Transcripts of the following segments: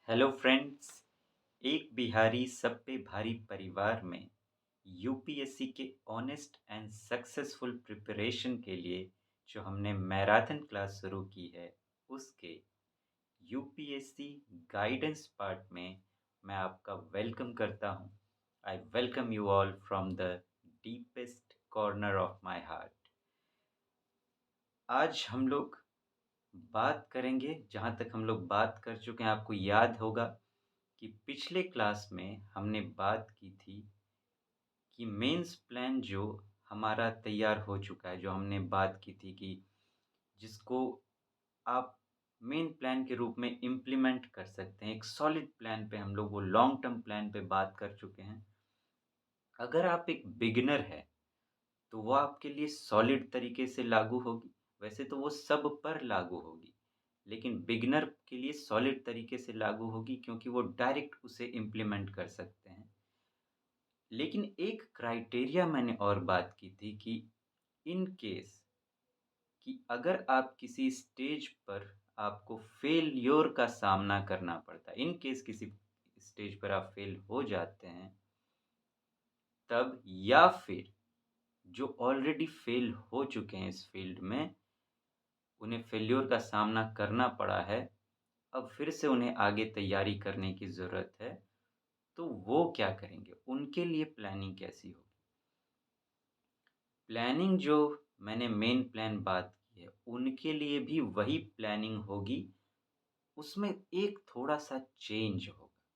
Hello friends. एक बिहारी सब पे भारी परिवार में यूपीएससी के ऑनेस्ट एंड सक्सेसफुल प्रिपरेशन के लिए जो हमने मैराथन क्लास शुरू की है उसके यूपीएससी गाइडेंस पार्ट में मैं आपका वेलकम करता हूं। I welcome you all from the deepest corner of my heart. आज हम लोग बात करेंगे, जहाँ तक हम लोग बात कर चुके हैं आपको याद होगा कि पिछले क्लास में हमने बात की थी कि मेंस प्लान जो हमारा तैयार हो चुका है, जो हमने बात की थी कि जिसको आप मेन प्लान के रूप में इम्प्लीमेंट कर सकते हैं। एक सॉलिड प्लान पे हम लोग वो लॉन्ग टर्म प्लान पे बात कर चुके हैं। अगर आप एक बिगिनर है तो वो आपके लिए सॉलिड तरीके से लागू होगी। वैसे तो वो सब पर लागू होगी, लेकिन बिगिनर के लिए सॉलिड तरीके से लागू होगी क्योंकि वो डायरेक्ट उसे इम्प्लीमेंट कर सकते हैं। लेकिन एक क्राइटेरिया मैंने और बात की थी कि इन केस कि अगर आप किसी स्टेज पर आपको फेल्योर का सामना करना पड़ता है, इन केस किसी स्टेज पर आप फेल हो जाते हैं, तब या फिर जो ऑलरेडी फेल हो चुके हैं इस फील्ड में, उन्हें फेल्योर का सामना करना पड़ा है, अब फिर से उन्हें आगे तैयारी करने की ज़रूरत है, तो वो क्या करेंगे? उनके लिए प्लानिंग कैसी होगी? प्लानिंग जो मैंने मेन प्लान बात की है, उनके लिए भी वही प्लानिंग होगी, उसमें एक थोड़ा-सा चेंज होगा।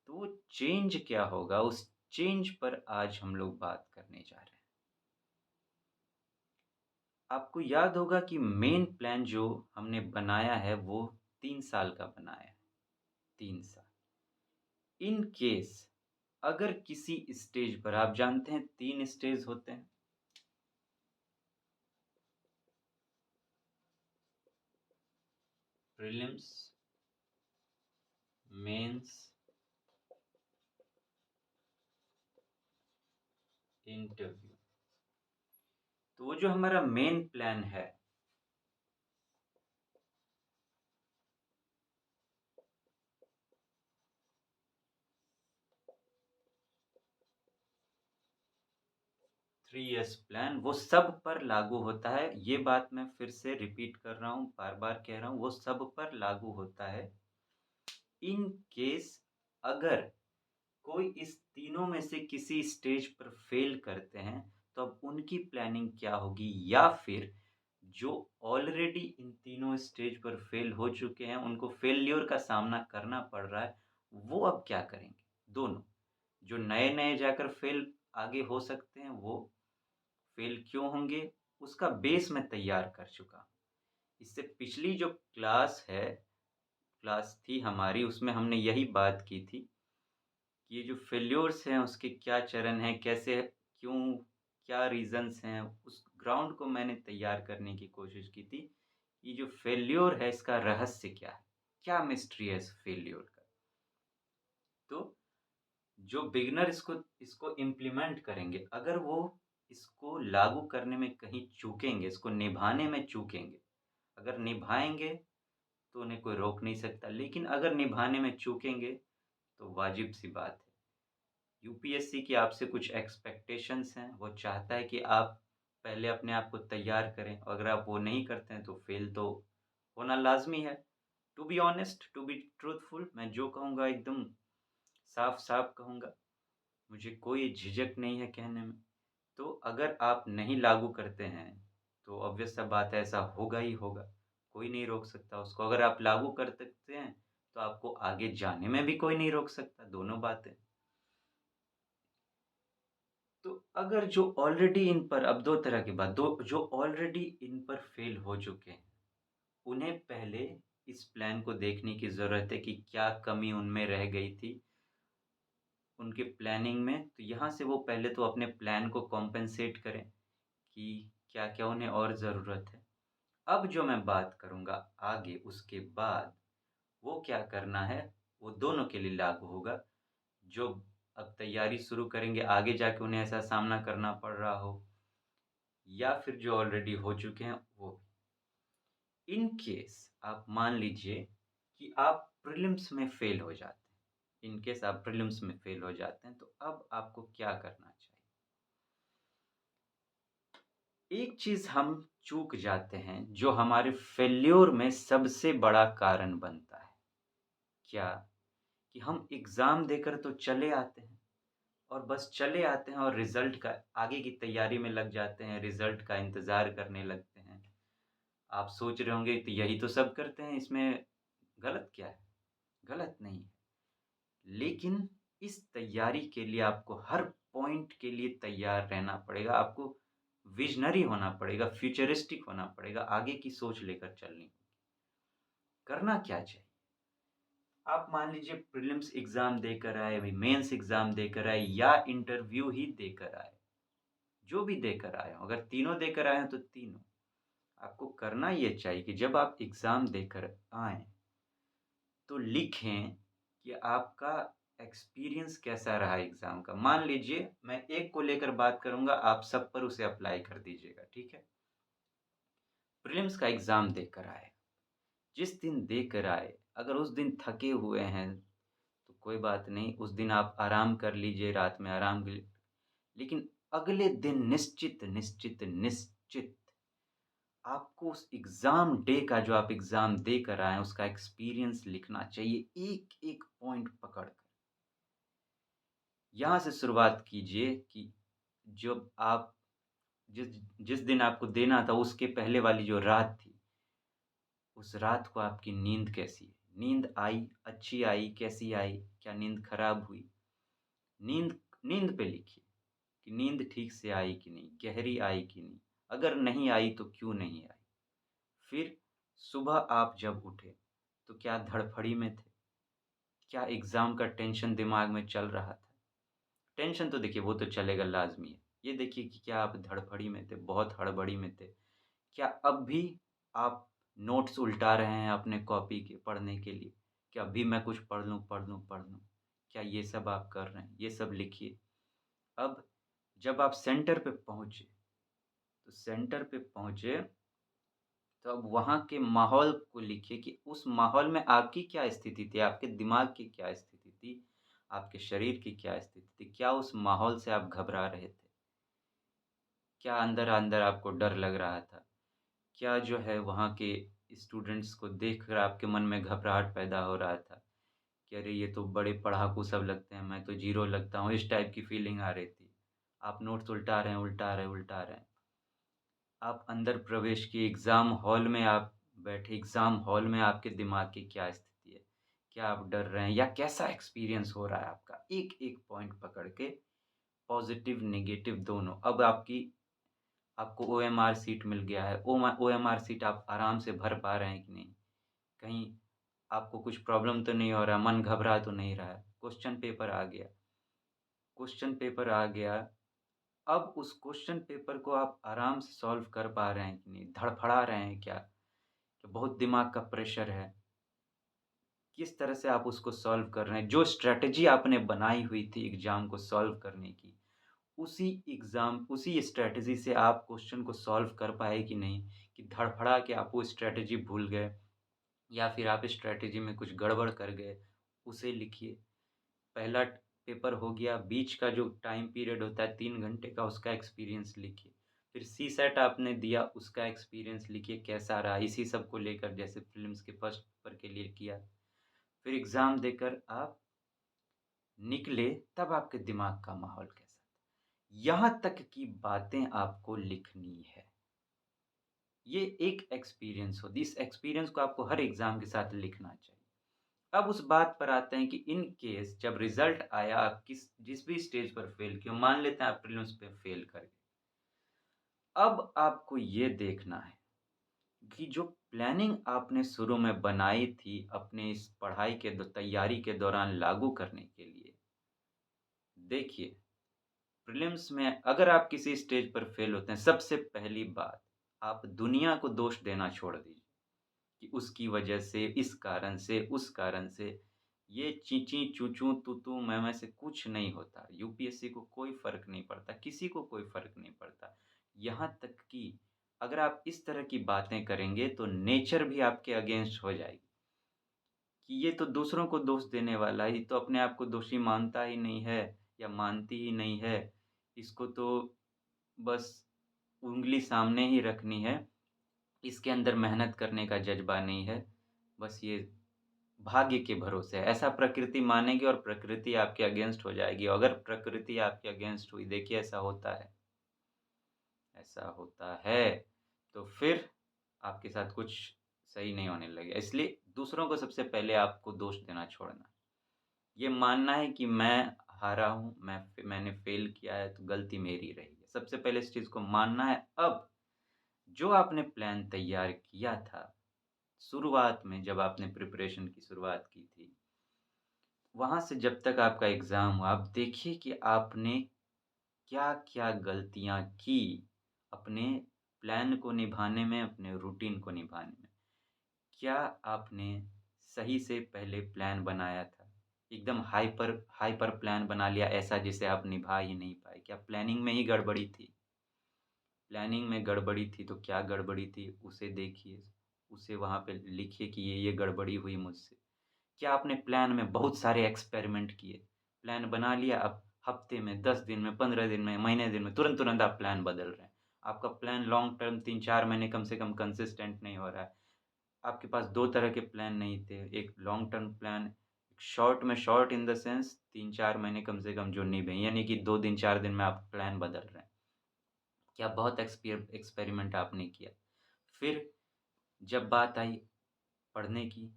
तो वो चेंज क्या होगा, उस चेंज पर आज हम लोग बात करने जा रहे हैं। आपको याद होगा कि मेन प्लान जो हमने बनाया है वो 3 साल का बनाया है, 3 साल। इन केस अगर किसी स्टेज पर, आप जानते हैं 3 स्टेज होते हैं। Prelims, mains, interview. तो वो जो हमारा मेन प्लान है, थ्री इयर्स प्लान, वो सब पर लागू होता है। ये बात मैं फिर से रिपीट कर रहा हूँ, बार बार कह रहा हूँ, वो सब पर लागू होता है। इन केस अगर कोई इस तीनों में से किसी स्टेज पर फेल करते हैं, तो अब उनकी प्लानिंग क्या होगी, या फिर जो ऑलरेडी इन तीनों स्टेज पर फेल हो चुके हैं, उनको फेल्योर का सामना करना पड़ रहा है, वो अब क्या करेंगे? दोनों, जो नए-नए जाकर फेल आगे हो सकते हैं, वो फेल क्यों होंगे, उसका बेस मैं तैयार कर चुका हूँ। इससे पिछली जो क्लास थी हमारी, उसमें हमने यही बात की थी कि ये जो फेल्योर्स हैं उसके क्या चरण हैं, कैसे, क्यों, क्या रीज़न्स हैं, उस ग्राउंड को मैंने तैयार करने की कोशिश की थी। ये जो फेल्योर है इसका रहस्य क्या है? क्या मिस्ट्री है इस फेल्योर का? तो जो बिगिनर इसको इम्प्लीमेंट करेंगे, अगर वो इसको लागू करने में कहीं चूकेंगे, इसको निभाने में चूकेंगे, अगर निभाएँगे तो उन्हें कोई रोक नहीं सकता, लेकिन अगर निभाने में चूकेंगे तो वाजिब-सी बात है। यूपीएससी की आपसे कुछ एक्सपेक्टेशंस हैं, वो चाहता है कि आप पहले अपने आप को तैयार करें, और अगर आप वो नहीं करते हैं तो फेल तो होना लाज़मी है। To be honest, to be truthful, मैं जो कहूँगा एकदम साफ-साफ कहूँगा, मुझे कोई झिझक नहीं है कहने में। तो अगर आप नहीं लागू करते हैं, तो ऑब्वियस सा बात है ऐसा होगा ही होगा, कोई नहीं रोक सकता उसको। अगर आप लागू कर सकते हैं, तो आपको आगे जाने में भी कोई नहीं रोक सकता, दोनों बातें। तो अगर जो ऑलरेडी इन पर, अब 2 तरह की बात, 2 जो ऑलरेडी इन पर फेल हो चुके हैं, उन्हें पहले इस प्लान को देखने की ज़रूरत है कि क्या कमी उनमें रह गई थी, उनके प्लानिंग में। तो यहाँ से वो पहले तो अपने प्लान को कॉम्पेंसेट करें कि क्या-क्या उन्हें और ज़रूरत है। अब जो मैं बात करूँगा आगे उसके बाद, वो क्या करना है, वो दोनों के लिए लागू होगा। जो अब तैयारी शुरू करेंगे, आगे जाके उन्हें ऐसा सामना करना पड़ रहा हो, या फिर जो ऑलरेडी हो चुके हैं वो। इन केस आप मान लीजिए कि आप प्रीलिम्स में फ़ेल हो जाते हैं। इन केस आप प्रीलिम्स में फ़ेल हो जाते हैं, तो अब आपको क्या करना चाहिए? एक चीज़ हम चूक जाते हैं, जो हमारे फेल्योर में सबसे बड़ा कारण बनता है। क्या? कि हम एग्ज़ाम देकर तो चले आते हैं और बस चले आते हैं और रिज़ल्ट का आगे की तैयारी में लग जाते हैं, रिज़ल्ट का इंतज़ार करने लगते हैं। आप सोच रहे होंगे तो यही तो सब करते हैं, इसमें गलत क्या है? गलत नहीं है। लेकिन इस तैयारी के लिए आपको हर पॉइंट के लिए तैयार रहना पड़ेगा, आपको विज़नरी होना पड़ेगा, फ्यूचरिस्टिक होना पड़ेगा, आगे की सोच लेकर चलनी होगी। करना क्या चाहिए? आप मान लीजिए प्रीलिम्स एग्ज़ाम देकर आए, अभी मेंस एग्ज़ाम देकर आए या इंटरव्यू ही देकर आए, जो भी देकर आए हों, अगर तीनों देकर आए हैं तो तीनों। आपको करना ये चाहिए कि जब आप एग्ज़ाम देकर आएँ, तो लिखें कि आपका एक्सपीरियंस कैसा रहा एग्ज़ाम का। मान लीजिए मैं एक को लेकर बात करूँगा, आप सब पर उसे अप्लाई कर दीजिएगा, ठीक है? प्रीलिम्स का एग्ज़ाम देकर आए, जिस दिन देकर आए, अगर उस दिन थके हुए हैं, तो कोई बात नहीं, उस दिन आप आराम कर लीजिए, रात में आराम कर लेकिन अगले दिन निश्चित, निश्चित, निश्चित आपको उस एग्ज़ाम डे का जो आप एग्ज़ाम देकर आए हैं, उसका एक्सपीरियंस लिखना चाहिए, एक-एक पॉइंट पकड़ कर। यहाँ से शुरुआत कीजिए कि जब आप जिस जिस दिन आपको देना था, उसके पहले वाली जो रात थी, उस रात को आपकी नींद कैसी है? नींद आई, अच्छी आई, कैसी आई? क्या नींद खराब हुई? नींद नींद पे लिखिए कि नींद ठीक से आई कि नहीं, गहरी आई कि नहीं? अगर नहीं आई तो क्यों नहीं आई? फिर सुबह आप जब उठे, तो क्या धड़फड़ी में थे? क्या एग्ज़ाम का टेंशन दिमाग में चल रहा था? टेंशन तो देखिए वो तो चलेगा लाज़मी है। ये देखिए कि क्या आप धड़फड़ी में थे, बहुत हड़बड़ी में थे? क्या अब भी आप नोट्स उल्टा रहे हैं अपने कॉपी के पढ़ने के लिए? कि अभी मैं कुछ पढ़ लूँ, पढ़ लूँ, पढ़ लूँ? क्या ये सब आप कर रहे हैं? ये सब लिखिए। अब जब आप सेंटर पे पहुँचे, तो सेंटर पे पहुँचे, तो अब वहाँ के माहौल को लिखिए कि उस माहौल में आपकी क्या स्थिति थी? आपके दिमाग की क्या स्थिति थी? आपके शरीर की क्या स्थिति थी? क्या उस माहौल से आप घबरा रहे थे? क्या अंदर-अंदर आपको डर लग रहा था? क्या जो है वहाँ के स्टूडेंट्स को देखकर आपके मन में घबराहट पैदा हो रहा था कि अरे ये तो बड़े पढ़ाकू सब लगते हैं, मैं तो ज़ीरो लगता हूँ, इस टाइप की फीलिंग आ रही थी। आप नोट्स उल्टा रहे हैं, उल्टा रहे हैं, उल्टा रहे हैं। आप अंदर प्रवेश किए एग्ज़ाम हॉल में आप बैठे, एग्ज़ाम हॉल में आपके दिमाग की क्या स्थिति है? क्या आप डर रहे हैं या कैसा एक्सपीरियंस हो रहा है आपका? एक-एक पॉइंट पकड़ के पॉज़िटिव, नेगेटिव दोनों। अब आपको ओएमआर सीट मिल गया है। ओएमआर सीट आप आराम से भर पा रहे हैं कि नहीं? कहीं आपको कुछ प्रॉब्लम तो नहीं हो रहा, मन घबरा तो नहीं रहा है? क्वेश्चन पेपर आ गया। क्वेश्चन पेपर आ गया, अब उस क्वेश्चन पेपर को आप आराम से सॉल्व कर पा रहे हैं कि नहीं? धड़फड़ा रहे हैं क्या? कि बहुत दिमाग का प्रेशर है? किस तरह से आप उसको सॉल्व कर रहे हैं? जो स्ट्रैटेजी आपने बनाई हुई थी एग्ज़ाम को सॉल्व करने की, उसी स्ट्रैटेजी से आप क्वेश्चन को सॉल्व कर पाए कि नहीं? कि धड़फड़ा के आप वो स्ट्रैटेजी भूल गए या फिर आप स्ट्रैटेजी में कुछ गड़बड़ कर गए, उसे लिखिए। पहला पेपर हो गया, बीच का जो टाइम पीरियड होता है 3 घंटे का, उसका एक्सपीरियंस लिखिए। फिर सीसैट आपने दिया, उसका एक्सपीरियंस लिखिए कैसा रहा? इसी सब को लेकर जैसे प्रीलिम्स के फर्स्ट पेपर के लिए किया। फिर एग्ज़ाम देकर आप निकले, तब आपके दिमाग का माहौल कैसा था? यहाँ तक की बातें आपको लिखनी है। ये एक एक्सपीरियंस हो, इस एक्सपीरियंस को आपको हर एग्ज़ाम के साथ लिखना चाहिए। अब उस बात पर आते हैं कि इन केस जब रिज़ल्ट आया, आप जिस भी स्टेज पर फ़ेल किए हो, मान लेते हैं आप प्रीलिम्स पे फ़ेल कर गए। अब आपको ये देखना है कि जो प्लानिंग आपने शुरू में बनाई थी अपने इस पढ़ाई के तैयारी के दौरान लागू करने के लिए, देखिए प्रीलिम्स में अगर आप किसी स्टेज पर फ़ेल होते हैं, सबसे पहली बात, आप दुनिया को दोष देना छोड़ दीजिए कि उसकी वजह से, इस कारण से, उस कारण से, ये ची-ची, चू-चू, तू-तू, मैं-मैं से कुछ नहीं होता। यूपीएससी को कोई फ़र्क नहीं पड़ता, किसी को कोई फ़र्क नहीं पड़ता। यहाँ तक कि अगर आप इस तरह की बातें करेंगे, तो नेचर भी आपके अगेंस्ट हो जाएगी। कि ये तो दूसरों को दोष देने वाला है, ये तो अपने आप को दोषी मानता ही नहीं है या मानती ही नहीं है। इसको तो बस उँगली सामने ही रखनी है, इसके अंदर मेहनत करने का जज़्बा नहीं है, बस ये भाग्य के भरोसे है। ऐसा प्रकृति मानेगी और प्रकृति आपके अगेंस्ट हो जाएगी। अगर प्रकृति आपके अगेंस्ट हुई, देखिए ऐसा होता है, तो फिर आपके साथ कुछ सही नहीं होने लगेगा। इसलिए दूसरों को सबसे पहले आपको दोष देना छोड़ना। ये मानना है कि मैं हारा हूँ, मैंने फ़ेल किया है तो गलती मेरी रही है। सबसे पहले इस चीज़ को मानना है। अब जो आपने प्लान तैयार किया था, शुरुआत में जब आपने प्रिपरेशन की शुरुआत की थी, वहाँ से जब तक आपका एग्ज़ाम हुआ, आप देखिए कि आपने क्या-क्या गलतियाँ की, अपने प्लान को निभाने में, अपने रूटीन को निभाने में। क्या आपने सही से पहले प्लान बनाया था? एकदम हाइपर हाइपर प्लान बना लिया ऐसा जिसे आप निभा ही नहीं पाए? क्या प्लानिंग में ही गड़बड़ी थी? प्लानिंग में गड़बड़ी थी तो क्या गड़बड़ी थी उसे देखिए, उसे वहाँ पे लिखिए कि ये गड़बड़ी हुई मुझसे। क्या आपने प्लान में बहुत सारे एक्सपेरिमेंट किए? प्लान बना लिया, अब हफ्ते में, 10 दिन में, 15 दिन में, महीने दिन में तुरंत-तुरंत आप प्लान बदल रहे हैं। आपका प्लान लॉन्ग टर्म 3-4 महीने कम से कम कंसिस्टेंट नहीं हो रहा है। आपके पास 2 तरह के प्लान नहीं थे, एक लॉन्ग टर्म प्लान, एक शॉर्ट में, शॉर्ट इन द सेंस 3-4 महीने कम से कम जो निभे, यानी कि 2 दिन 4 दिन में आप प्लान बदल रहे हैं। क्या बहुत एक्सपेरिमेंट आपने किया। फिर जब बात आई पढ़ने की,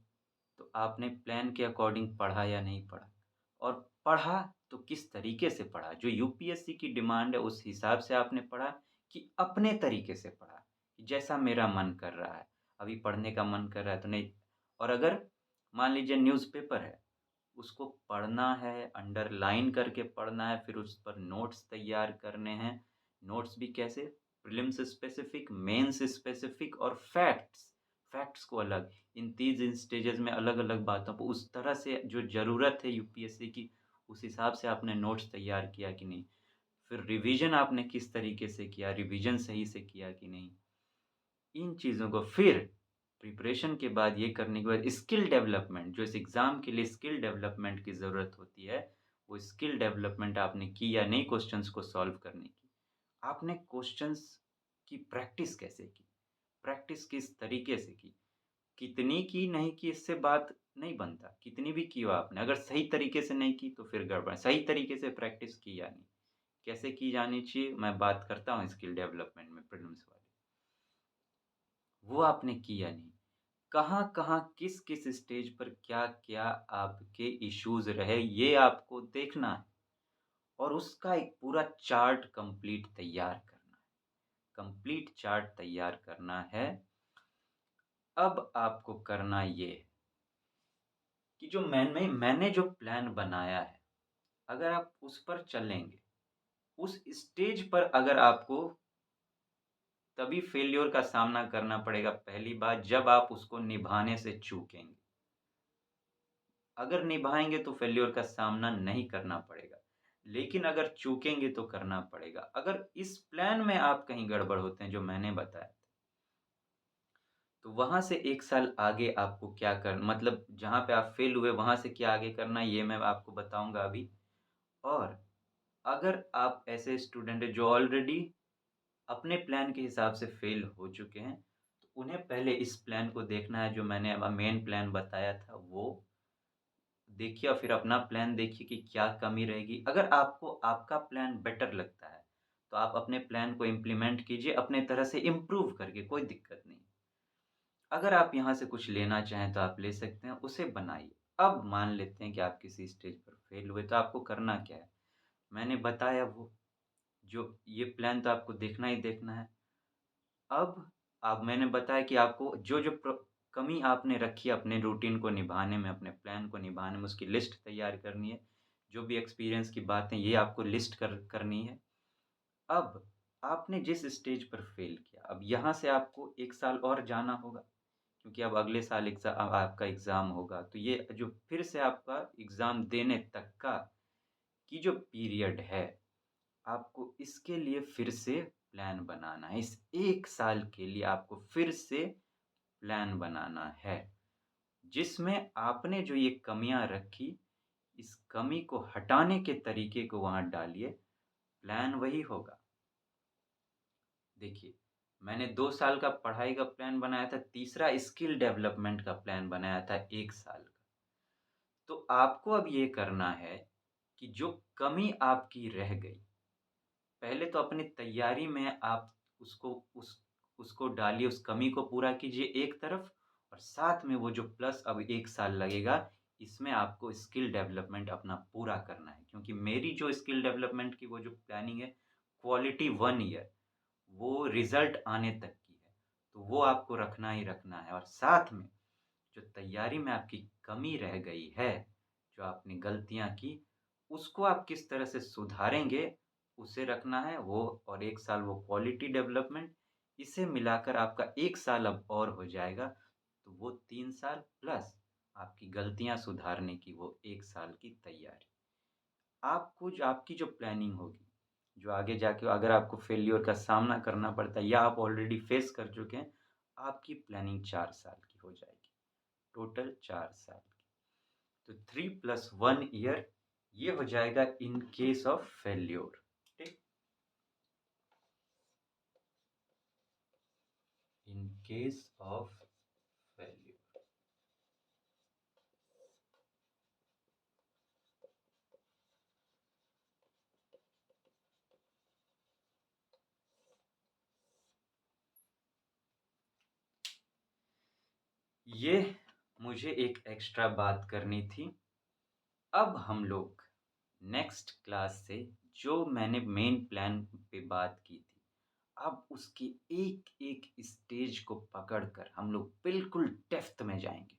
तो आपने प्लान के अकॉर्डिंग पढ़ा या नहीं पढ़ा? और पढ़ा तो किस तरीके से पढ़ा? जो यूपीएससी की डिमांड है उस हिसाब से आपने पढ़ा कि अपने तरीके से पढ़ा? कि जैसा मेरा मन कर रहा है, अभी पढ़ने का मन कर रहा है तो नहीं। और अगर मान लीजिए न्यूज़पेपर है, उसको पढ़ना है, अंडरलाइन करके पढ़ना है, फिर उस पर नोट्स तैयार करने हैं। नोट्स भी कैसे? प्रीलिम्स स्पेसिफिक, मेंस स्पेसिफिक और फैक्ट्स, फैक्ट्स को अलग। इन 3 स्टेजेस में अलग-अलग बातों को उस तरह से जो ज़रूरत है यूपीएससी की, उस हिसाब से आपने नोट्स तैयार किया कि नहीं? फिर रिवीजन आपने किस तरीके से किया? रिवीजन सही से किया कि नहीं? इन चीज़ों को फिर प्रिपरेशन के बाद ये करने के बाद स्किल डेवलपमेंट, जो इस एग्ज़ाम के लिए स्किल डेवलपमेंट की ज़रूरत होती है, वो स्किल डेवलपमेंट आपने की या नहीं क्वेश्चंस को सॉल्व करने की? आपने क्वेश्चंस की प्रैक्टिस कैसे की? प्रैक्टिस किस तरीके से की? कितनी की, नहीं की, इससे बात नहीं बनता। कितनी भी की हो आपने, अगर सही तरीके से नहीं की तो फिर गड़बड़ है। सही तरीके से प्रैक्टिस की या नहीं? कैसे की जानी चाहिए? मैं बात करता हूँ स्किल डेवलपमेंट में प्रीलिम्स वाली। वो आपने की या नहीं? कहाँ-कहाँ, किस-किस स्टेज पर क्या-क्या आपके इश्यूज़ रहे, ये आपको देखना है और उसका एक पूरा चार्ट कंप्लीट तैयार करना है। कंप्लीट चार्ट तैयार करना है। अब आपको करना ये है कि जो मैंने जो प्लान बनाया है, अगर आप उस पर चलेंगे, उस स्टेज पर अगर आपको तभी फेल्योर का सामना करना पड़ेगा पहली बात, जब आप उसको निभाने से चूकेंगे। अगर निभाएँगे तो फेल्योर का सामना नहीं करना पड़ेगा। लेकिन अगर चूकेंगे तो करना पड़ेगा। अगर इस प्लान में आप कहीं गड़बड़ होते हैं जो मैंने बताया, तो वहाँ से 1 साल आगे आपको क्या मतलब जहाँ पे आप फेल हुए वहाँ से क्या आगे करना है ये मैं आपको बताऊँगा अभी। और अगर आप ऐसे स्टूडेंट हैं जो ऑलरेडी अपने प्लान के हिसाब से फेल हो चुके हैं, तो उन्हें पहले इस प्लान को देखना है जो मैंने मेन प्लान बताया था वो देखिए और फिर अपना प्लान देखिए कि क्या कमी रहेगी। अगर आपको आपका प्लान बेटर लगता है, तो आप अपने प्लान को इम्प्लीमेंट कीजिए अपने तरह से इम्प्रूव करके, कोई दिक्कत नहीं। अगर आप यहाँ से कुछ लेना चाहें तो आप ले सकते हैं, उसे बनाइए। अब मान लेते हैं कि आप किसी स्टेज पर फेल हुए, तो आपको करना क्या है? मैंने बताया वो, जो ये प्लान तो आपको देखना ही देखना है। अब मैंने बताया कि आपको जो-जो कमी आपने रखी है अपने रूटीन को निभाने में, अपने प्लान को निभाने में, उसकी लिस्ट तैयार करनी है। जो भी एक्सपीरियंस की बातें, ये आपको लिस्ट करनी है। अब आपने जिस स्टेज पर फ़ेल किया, अब यहाँ से आपको 1 साल और जाना होगा, क्योंकि अब अगले साल आपका एग्ज़ाम होगा। तो ये जो फिर से आपका एग्ज़ाम देने तक का की जो पीरियड है, आपको इसके लिए फिर से प्लान बनाना है। इस 1 साल के लिए आपको फिर से प्लान बनाना है। जिसमें आपने जो ये कमियाँ रखी, इस कमी को हटाने के तरीके को वहाँ डालिए, प्लान वही होगा। देखिए, मैंने 2 साल का पढ़ाई का प्लान बनाया था, तीसरा स्किल डेवलपमेंट का प्लान बनाया था 1 साल का। तो आपको अब ये करना है कि जो कमी आपकी रह गई, पहले तो अपनी तैयारी में आप उसको उसको डालिए, उस कमी को पूरा कीजिए एक तरफ और साथ में वो जो प्लस अब 1 साल लगेगा, इसमें आपको स्किल डेवलपमेंट अपना पूरा करना है। क्योंकि मेरी जो स्किल डेवलपमेंट की वो जो प्लानिंग है, क्वालिटी 1 ईयर, वो रिज़ल्ट आने तक की है। तो वो आपको रखना ही रखना है और साथ में जो तैयारी में आपकी कमी रह गई है, जो आपने गलतियाँ की, उसको आप किस तरह से सुधारेंगे, उसे रखना है वो और 1 साल वो क्वालिटी डेवलपमेंट, इसे मिलाकर आपका 1 साल अब और हो जाएगा, तो वो 3 साल प्लस आपकी गलतियाँ सुधारने की वो 1 साल की तैयारी। आपको जो आपकी जो प्लानिंग होगी, जो आगे जाके अगर आपको फेल्योर का सामना करना पड़ता है या आप ऑलरेडी फेस कर चुके हैं, आपकी प्लानिंग 4 साल की हो जाएगी, टोटल 4 साल की। तो 3 प्लस 1 ईयर ये हो जाएगा इन केस ऑफ फेल्योर, ठीक? In case of failure. ये मुझे एक एक्स्ट्रा बात करनी थी। अब हम लोग नेक्स्ट क्लास से जो मैंने मेन प्लान पे बात की थी, अब उसकी एक-एक स्टेज को पकड़कर हम लोग बिल्कुल डेप्थ में जाएँगे।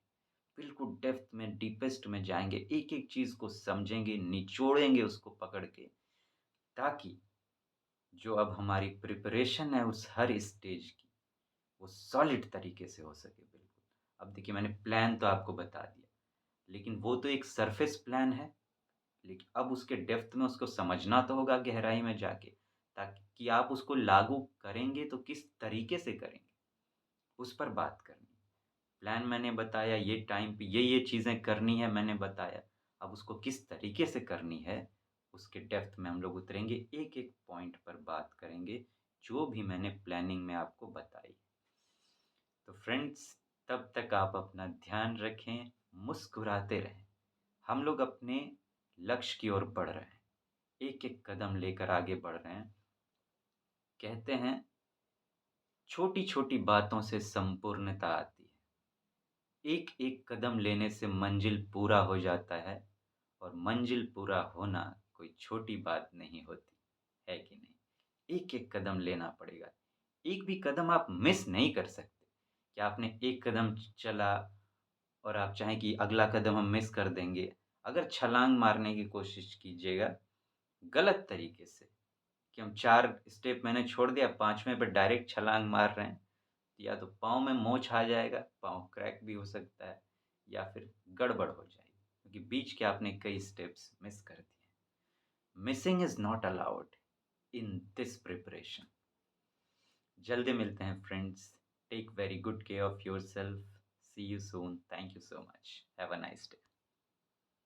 बिल्कुल डेप्थ में, डीपेस्ट में जाएँगे, एक-एक चीज़ को समझेंगे, निचोड़ेंगे उसको पकड़ के, ताकि जो अब हमारी प्रिपरेशन है उस हर स्टेज की, वो सॉलिड तरीके से हो सके बिल्कुल। अब देखिए मैंने प्लान तो आपको बता दिया, लेकिन वो तो एक सरफेस प्लान है, लेकिन अब उसके डेप्थ में उसको समझना तो होगा गहराई में जाके, ताकि कि आप उसको लागू करेंगे तो किस तरीके से करेंगे, उस पर बात करनी है। प्लान मैंने बताया, ये टाइम पे ये चीज़ें करनी है मैंने बताया, अब उसको किस तरीके से करनी है, उसके डेप्थ में हम लोग उतरेंगे, एक-एक पॉइंट पर बात करेंगे, जो भी मैंने प्लानिंग में आपको बताई। तो फ्रेंड्स, तब तक आप अपना ध्यान रखें, मुस्कुराते रहें। हम लोग अपने लक्ष्य की ओर बढ़ रहे हैं, एक-एक कदम लेकर आगे बढ़ रहे हैं। कहते हैं, छोटी-छोटी बातों से संपूर्णता आती है। एक-एक कदम लेने से मंजिल पूरा हो जाता है और मंजिल पूरा होना कोई छोटी बात नहीं होती, है कि नहीं? एक-एक कदम लेना पड़ेगा। एक भी कदम आप मिस नहीं कर सकते, कि आपने एक कदम चला और आप चाहें कि अगला कदम हम मिस कर देंगे। अगर छलांग मारने की कोशिश कीजिएगा, गलत तरीके से, कि हम 4 स्टेप मैंने छोड़ दिया, 5वें पे डायरेक्ट छलांग मार रहे हैं, या तो पाँव में मोच आ जाएगा, पाँव क्रैक भी हो सकता है या फिर गड़बड़ हो जाएगी, क्योंकि बीच के आपने कई स्टेप्स मिस कर दिए। Missing is not allowed in this preparation. जल्दी मिलते हैं friends. Take very good care of yourself. See you soon. Thank you so much. Have a nice day.